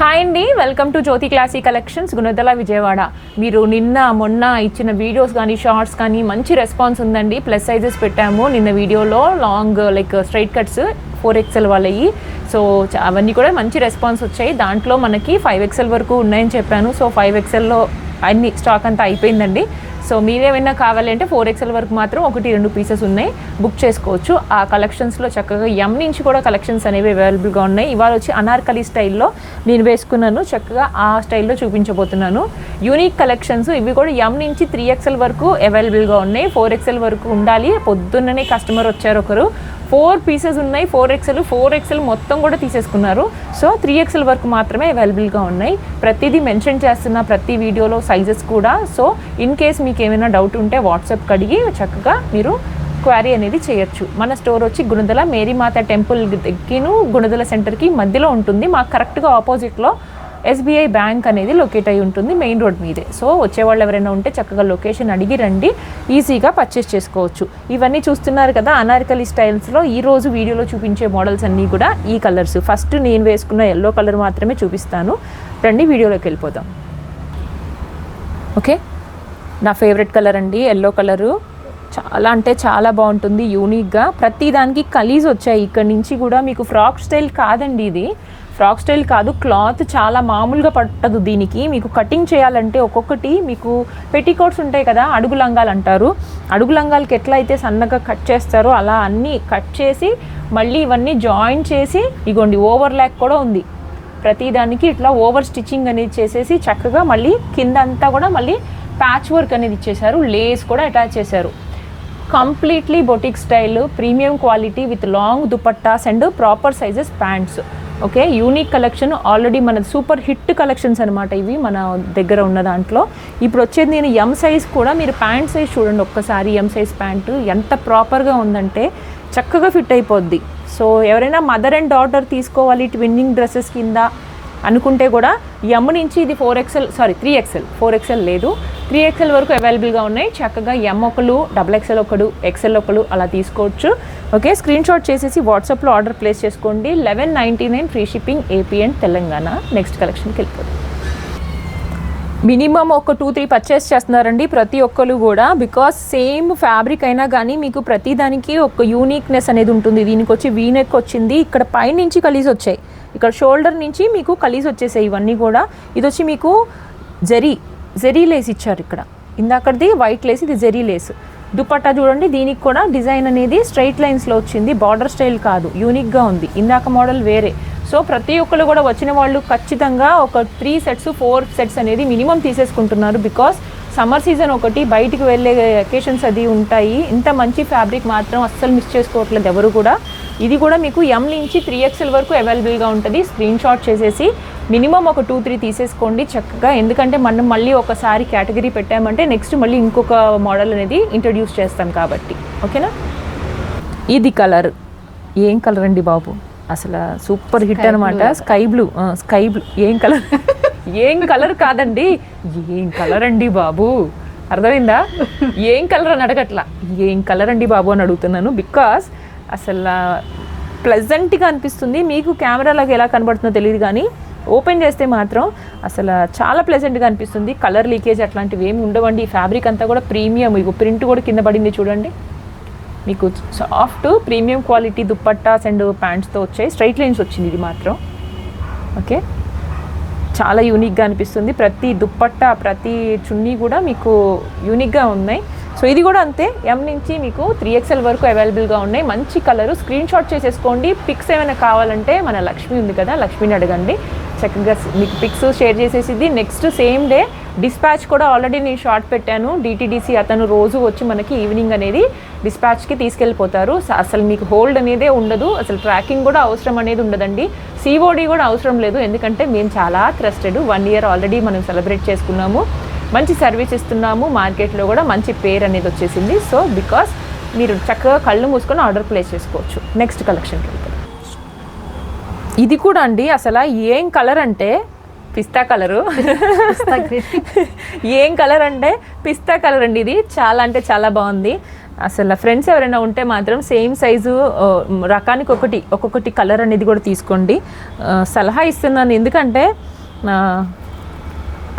Hi అండి, welcome to Jyothi classy collections Gunadala Vijayawada. మీరు నిన్న మొన్న ఇచ్చిన వీడియోస్ కానీ షార్ట్స్ కానీ మంచి రెస్పాన్స్ ఉందండి. ప్లస్ సైజెస్ పెట్టాము నిన్న వీడియోలో, long like straight cuts 4XL వాళ్ళవి. సో అవన్నీ కూడా మంచి రెస్పాన్స్ వచ్చాయి. దాంట్లో మనకి 5XL వరకు ఉన్నాయని చెప్పాను. సో 5XLలో అన్ని స్టాక్ అంతా అయిపోయిందండి. సో మీరేమైనా కావాలంటే 4XL వరకు మాత్రం 1-2 పీసెస్ ఉన్నాయి, బుక్ చేసుకోవచ్చు. ఆ కలెక్షన్స్లో చక్కగా ఎం నుంచి కూడా కలెక్షన్స్ అనేవి అవైలబుల్గా ఉన్నాయి. ఇవాళ వచ్చి అనార్కలి స్టైల్లో నేను వేసుకున్నాను, చక్కగా ఆ స్టైల్లో చూపించబోతున్నాను. యూనిక్ కలెక్షన్స్ ఇవి కూడా ఎం నుంచి 3XL వరకు అవైలబుల్గా ఉన్నాయి. 4XL వరకు ఉండాలి. పొద్దున్ననే కస్టమర్ వచ్చారు ఒకరు, 4 పీసెస్ ఉన్నాయి 4XL మొత్తం కూడా తీసేసుకున్నారు. సో 3XL వరకు మాత్రమే అవైలబుల్గా ఉన్నాయి. ప్రతిదీ మెన్షన్ చేస్తున్న ప్రతి వీడియోలో సైజెస్ కూడా. సో ఇన్ కేస్ మీకు ఏమైనా డౌట్ ఉంటే వాట్సాప్ అడిగి చక్కగా మీరు క్వారీ అనేది చేయొచ్చు. మన స్టోర్ వచ్చి గుణదల మేరీమాత టెంపుల్ దగ్గర గుణదల సెంటర్కి మధ్యలో ఉంటుంది. మాకు కరెక్ట్గా ఆపోజిట్లో SBI బ్యాంక్ అనేది లొకేట్ అయి ఉంటుంది, మెయిన్ రోడ్ మీదే. సో వచ్చేవాళ్ళు ఎవరైనా ఉంటే చక్కగా లొకేషన్ అడిగి రండి, ఈజీగా పర్చేస్ చేసుకోవచ్చు. ఇవన్నీ చూస్తున్నారు కదా అనార్కలి స్టైల్స్లో. ఈరోజు వీడియోలో చూపించే మోడల్స్ అన్నీ కూడా ఈ కలర్స్. ఫస్ట్ నేను వేసుకున్న ఎల్లో కలర్ మాత్రమే చూపిస్తాను, రండి వీడియోలోకి వెళ్ళిపోదాం. ఓకే, నా ఫేవరెట్ కలర్ అండి ఎల్లో కలరు. చాలా అంటే చాలా బాగుంటుంది, యూనిక్గా. ప్రతి దానికి కలీజ్ వచ్చాయి. ఇక్కడ నుంచి కూడా మీకు ఫ్రాక్ స్టైల్ కాదండి, ఇది ఫ్రాక్ స్టైల్ కాదు. క్లాత్ చాలా మామూలుగా పట్టదు దీనికి. మీకు కటింగ్ చేయాలంటే ఒక్కొక్కటి మీకు పెట్టికోట్స్ ఉంటాయి కదా, అడుగు లంగాలు అంటారు. అడుగు లంగాలకి ఎట్లా అయితే సన్నగా కట్ చేస్తారో అలా అన్నీ కట్ చేసి మళ్ళీ ఇవన్నీ జాయిన్ చేసి, ఇగోండి ఓవర్ ల్యాక్ కూడా ఉంది. ప్రతి దానికి ఇట్లా ఓవర్ స్టిచ్చింగ్ అనేది చేసేసి చక్కగా మళ్ళీ కింద అంతా కూడా మళ్ళీ ప్యాచ్ వర్క్ అనేది ఇచ్చేసారు. లేస్ కూడా అటాచ్ చేశారు. Completely boutique style, premium quality with long dupattas and proper sizes pants. Okay, unique collection. Already మన సూపర్ హిట్ కలెక్షన్స్ అనమాట ఇవి మన దగ్గర ఉన్న దాంట్లో. ఇప్పుడు వచ్చేది నేను ఎం సైజ్ కూడా, మీరు ప్యాంట్ సైజ్ చూడండి ఒక్కసారి. ఎం సైజ్ ప్యాంటు ఎంత ప్రాపర్గా ఉందంటే చక్కగా ఫిట్ అయిపోద్ది. సో ఎవరైనా మదర్ అండ్ డాటర్ తీసుకోవాలి ట్విన్నింగ్ డ్రెస్సెస్ కింద అనుకుంటే కూడా ఎం నుంచి ఇది 3XL లేదు, 3XL వరకు అవైలబుల్గా ఉన్నాయి. చక్కగా ఎం ఒకరు, XXL ఒకడు, XL ఒకడు అలా తీసుకోవచ్చు. ఓకే, స్క్రీన్ షాట్ చేసేసి వాట్సాప్లో ఆర్డర్ ప్లేస్ చేసుకోండి. 1199 free shipping, AP and Telangana. Next కలెక్షన్కి వెళ్ళిపోతుంది. మినిమం ఒక 2-3 పర్చేస్ చేస్తున్నారండి ప్రతి ఒక్కరు కూడా. బికాస్ సేమ్ ఫ్యాబ్రిక్ అయినా కానీ మీకు ప్రతి దానికి ఒక యూనిక్నెస్ అనేది ఉంటుంది. దీనికి వచ్చి వీనెక్ వచ్చింది, ఇక్కడ పైనుంచి కలీజ్ వచ్చాయి, ఇక్కడ షోల్డర్ నుంచి మీకు కలీజ్ వచ్చేసాయి ఇవన్నీ కూడా. ఇది వచ్చి మీకు జరీ లేస్ ఇచ్చారు ఇక్కడ. ఇందాకది వైట్ లేస్, ఇది జరీ లేస్. దుపట్టా చూడండి, దీనికి కూడా డిజైన్ అనేది స్ట్రైట్ లైన్స్లో వచ్చింది, బార్డర్ స్టైల్ కాదు, యూనిక్గా ఉంది. ఇందాక మోడల్ వేరే. సో ప్రతి ఒక్కరు కూడా వచ్చిన వాళ్ళు ఖచ్చితంగా ఒక 3 సెట్స్ 4 సెట్స్ అనేది మినిమం తీసేసుకుంటున్నారు. బికాస్ సమ్మర్ సీజన్ ఒకటి, బయటికి వెళ్ళే అకేషన్స్ అది ఉంటాయి. ఇంత మంచి ఫ్యాబ్రిక్ మాత్రం అస్సలు మిస్ చేసుకోవట్లేదు ఎవరు కూడా. ఇది కూడా మీకు ఎం నుంచి 3XL వరకు అవైలబుల్గా ఉంటుంది. స్క్రీన్ షాట్ చేసేసి మినిమం ఒక 2-3 తీసేసుకోండి చక్కగా. ఎందుకంటే మనం మళ్ళీ ఒకసారి కేటగిరీ పెట్టామంటే నెక్స్ట్ మళ్ళీ ఇంకొక మోడల్ అనేది ఇంట్రడ్యూస్ చేస్తాం కాబట్టి. ఓకేనా, ఇది కలర్ ఏం కలర్ అండి బాబు, అసలు సూపర్ హిట్ అనమాట. Sky blue. ఏం కలర్ కాదండి, ఏం కలర్ అండి బాబు, అర్థమైందా? ఏం కలర్ అని అడగట్లా, ఏం కలర్ అండి బాబు అని అడుగుతున్నాను. బికాస్ అసలు ప్లెజెంట్గా అనిపిస్తుంది. మీకు కెమెరాలోకి ఎలా కనబడుతుందో తెలియదు కానీ ఓపెన్ చేస్తే మాత్రం అసలు చాలా ప్లెజెంట్గా అనిపిస్తుంది. కలర్ లీకేజ్ అట్లాంటివి ఏమి ఉండవండి. ఈ ఫ్యాబ్రిక్ అంతా కూడా ప్రీమియం. ఇగో ప్రింట్ కూడా కింద పడింది చూడండి. మీకు soft premium quality dupattas and ప్యాంట్స్తో వచ్చాయి. స్ట్రైట్ లైన్స్ వచ్చింది ఇది మాత్రం. ఓకే, చాలా యూనిక్గా అనిపిస్తుంది. ప్రతి దుపట్టా ప్రతి చున్నీ కూడా మీకు యూనిక్గా ఉన్నాయి. సో ఇది కూడా అంతే, ఎం నుంచి మీకు 3XL వరకు అవైలబుల్గా ఉన్నాయి. మంచి కలరు. స్క్రీన్ షాట్ చేసేసుకోండి. పిక్స్ ఏమైనా కావాలంటే మన లక్ష్మి ఉంది కదా, లక్ష్మిని అడగండి. చక్కగా మీకు పిక్స్ షేర్ చేసేసింది. నెక్స్ట్ సేమ్ డే డిస్పాచ్ కూడా ఆల్రెడీ నేను షార్ట్ పెట్టాను. DTDC అతను రోజు వచ్చి మనకి ఈవినింగ్ అనేది డిస్పాచ్కి తీసుకెళ్ళిపోతారు. అసలు మీకు హోల్డ్ అనేదే ఉండదు, అసలు ట్రాకింగ్ కూడా అవసరం అనేది ఉండదండి. COD కూడా అవసరం లేదు, ఎందుకంటే మేము చాలా ట్రస్టెడ్. 1 ఇయర్ ఆల్రెడీ మనం సెలబ్రేట్ చేసుకున్నాము. మంచి సర్వీస్ ఇస్తున్నాము. మార్కెట్లో కూడా మంచి పేరు అనేది వచ్చేసింది. సో బికాస్ మీరు చక్కగా కళ్ళు మూసుకొని ఆర్డర్ ప్లేస్ చేసుకోవచ్చు. నెక్స్ట్ కలెక్షన్కి వెళ్తాం. ఇది కూడా అండి అసలు ఏం కలర్ అంటే పిస్తా కలరు. ఏం కలర్ అంటే పిస్తా కలర్ అండి. ఇది చాలా అంటే చాలా బాగుంది. అసలు ఫ్రెండ్స్ ఎవరైనా ఉంటే మాత్రం సేమ్ సైజు రకానికి ఒక్కొక్కటి కలర్ అనేది కూడా తీసుకోండి. సలహా ఇస్తున్నాను, ఎందుకంటే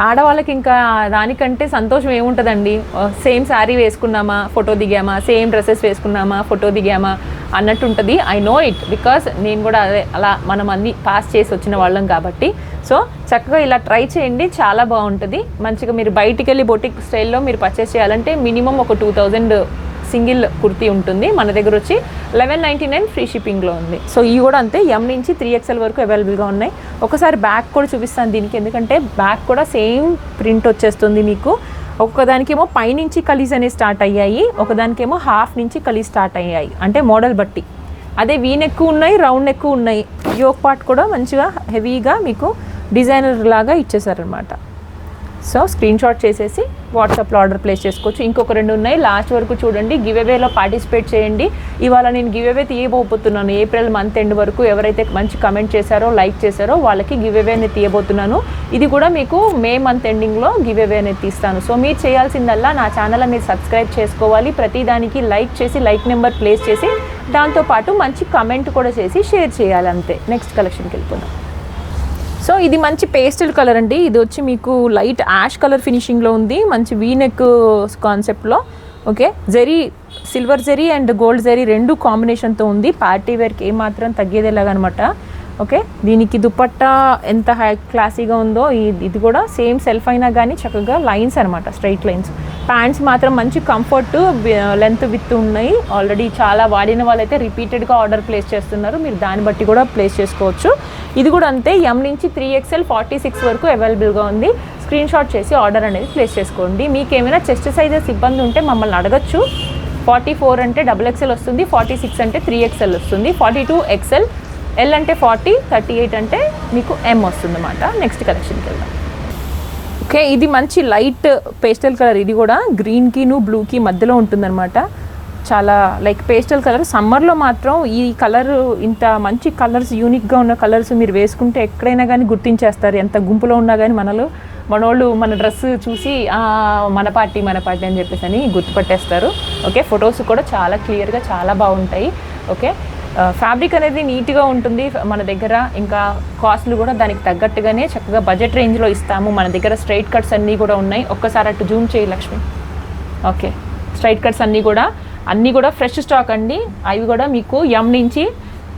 ఆడవాళ్ళకి ఇంకా దానికంటే సంతోషం ఏముంటుందండి. సేమ్ శారీ వేసుకున్నామా ఫోటో దిగామా, సేమ్ డ్రెస్సెస్ వేసుకున్నామా ఫోటో దిగామా అన్నట్టు ఉంటుంది. ఐ నో ఇట్, బికాస్ నేను కూడా అదే అలా మనం అన్ని పాస్ చేసి వచ్చిన వాళ్ళం కాబట్టి. సో చక్కగా ఇలా ట్రై చేయండి, చాలా బాగుంటుంది. మంచిగా మీరు బయటికి వెళ్ళి బొటిక్ స్టైల్లో మీరు పర్చేస్ చేయాలంటే మినిమం ఒక 2000 సింగిల్ కుర్తీ ఉంటుంది. మన దగ్గర వచ్చి 1199 ఫ్రీ షిప్పింగ్లో ఉంది. సో ఇవి కూడా అంతే, M నుంచి 3XL వరకు అవైలబుల్గా ఉన్నాయి. ఒకసారి బ్యాక్ కూడా చూపిస్తాను దీనికి, ఎందుకంటే బ్యాక్ కూడా సేమ్ ప్రింట్ వచ్చేస్తుంది మీకు. ఒకదానికేమో పైనుంచి కలీస్ అనేవి స్టార్ట్ అయ్యాయి, ఒకదానికేమో హాఫ్ నుంచి కలీస్ స్టార్ట్ అయ్యాయి, అంటే మోడల్ బట్టి. అదే వీ నెక్ ఉన్నాయి, రౌండ్ నెక్ ఉన్నాయి. యోక్ పార్ట్ కూడా మంచిగా హెవీగా మీకు డిజైనర్ లాగా ఇచ్చేసారనమాట. సో స్క్రీన్ షాట్ చేసేసి వాట్సాప్లో ఆర్డర్ ప్లేస్ చేసుకోవచ్చు. ఇంకొక 2 ఉన్నాయి, లాస్ట్ వరకు చూడండి. గివ్ అవేలో పార్టిసిపేట్ చేయండి. ఇవాళ నేను గివ్ అవే తీయబోతున్నాను. ఏప్రిల్ మంత్ ఎండ్ వరకు ఎవరైతే మంచి కమెంట్ చేశారో, లైక్ చేశారో వాళ్ళకి గివ్ అవే అనేది తీయబోతున్నాను. ఇది కూడా మీకు మే మంత్ ఎండింగ్లో గివ్ అవే అనేది తీస్తాను. సో మీరు చేయాల్సిందల్లా నా ఛానల్ అనేది సబ్స్క్రైబ్ చేసుకోవాలి, ప్రతిదానికి లైక్ చేసి లైక్ నెంబర్ ప్లేస్ చేసి దాంతోపాటు మంచి కమెంట్ కూడా చేసి షేర్ చేయాలి, అంతే. నెక్స్ట్ కలెక్షన్కి వెళ్ళిపోదాం. సో ఇది మంచి పేస్టల్ కలర్ అండి. ఇది వచ్చి మీకు లైట్ యాష్ కలర్ ఫినిషింగ్లో ఉంది, మంచి వీనెక్ కాన్సెప్ట్లో. Okay, zari, silver zari and gold zari 2 కాంబినేషన్తో ఉంది. పార్టీ వేర్కి ఏమాత్రం తగ్గేదేలాగనమాట. ఓకే, దీనికి దుపట్టా ఎంత హై క్లాసీగా ఉందో ఇది కూడా సేమ్ సెల్ఫ్ అయినా కానీ చక్కగా లైన్స్ అనమాట, స్ట్రైట్ లైన్స్. ప్యాంట్స్ మాత్రం మంచి కంఫర్ట్, లెంత్ విత్ ఉన్నాయి. ఆల్రెడీ చాలా వాడిన వాళ్ళైతే రిపీటెడ్గా ఆర్డర్ ప్లేస్ చేస్తున్నారు, మీరు దాన్ని బట్టి కూడా ప్లేస్ చేసుకోవచ్చు. ఇది కూడా అంతే, M నుంచి 3XL 46 వరకు అవైలబుల్గా ఉంది. స్క్రీన్ షాట్ చేసి ఆర్డర్ అనేది ప్లేస్ చేసుకోండి. మీకు ఏమైనా చెస్ట్ సైజెస్ ఇబ్బంది ఉంటే మమ్మల్ని అడగచ్చు. 44 అంటే XXL వస్తుంది, 46 అంటే 3XL వస్తుంది, 42XL, L అంటే 40, 38 అంటే మీకు M వస్తుంది అన్నమాట. నెక్స్ట్ కలెక్షన్కి వెళ్దాం. ఓకే, ఇది మంచి లైట్ పేస్టల్ కలర్. ఇది కూడా గ్రీన్కిను బ్లూకి మధ్యలో ఉంటుందన్నమాట. చాలా లైక్ పేస్టల్ కలర్. సమ్మర్లో మాత్రం ఈ కలర్, ఇంత మంచి కలర్స్, యూనిక్గా ఉన్న కలర్స్ మీరు వేసుకుంటే ఎక్కడైనా కానీ గుర్తించేస్తారు. ఎంత గుంపులో ఉన్నా కానీ మనోళ్ళు మన డ్రెస్ చూసి మన పార్టీ అని చెప్పేసి అని గుర్తుపట్టేస్తారు. ఓకే, ఫొటోస్ కూడా చాలా క్లియర్గా చాలా బాగుంటాయి. ఓకే, ఫ్యాబ్రిక్ అనేది నీట్గా ఉంటుంది మన దగ్గర. ఇంకా కాస్ట్లు కూడా దానికి తగ్గట్టుగానే చక్కగా బడ్జెట్ రేంజ్లో ఇస్తాము. మన దగ్గర స్ట్రైట్ కట్స్ అన్నీ కూడా ఉన్నాయి. ఒక్కసారి అటు జూమ్ చేయి లక్ష్మి. ఓకే, స్ట్రైట్ కట్స్ అన్నీ కూడా ఫ్రెష్ స్టాక్ అండి. అవి కూడా మీకు M నుంచి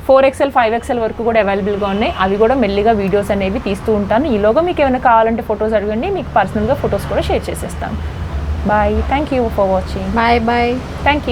4XL 5XL వరకు కూడా అవైలబుల్గా ఉన్నాయి. అవి కూడా మెల్లిగా వీడియోస్ అనేవి తీస్తూ ఉంటాను. ఈలోగా మీకు ఏమైనా కావాలంటే ఫొటోస్ అడగండి, మీకు పర్సనల్గా ఫొటోస్ కూడా షేర్ చేసేస్తాను. Bye, thank you for watching. Bye. Thank you.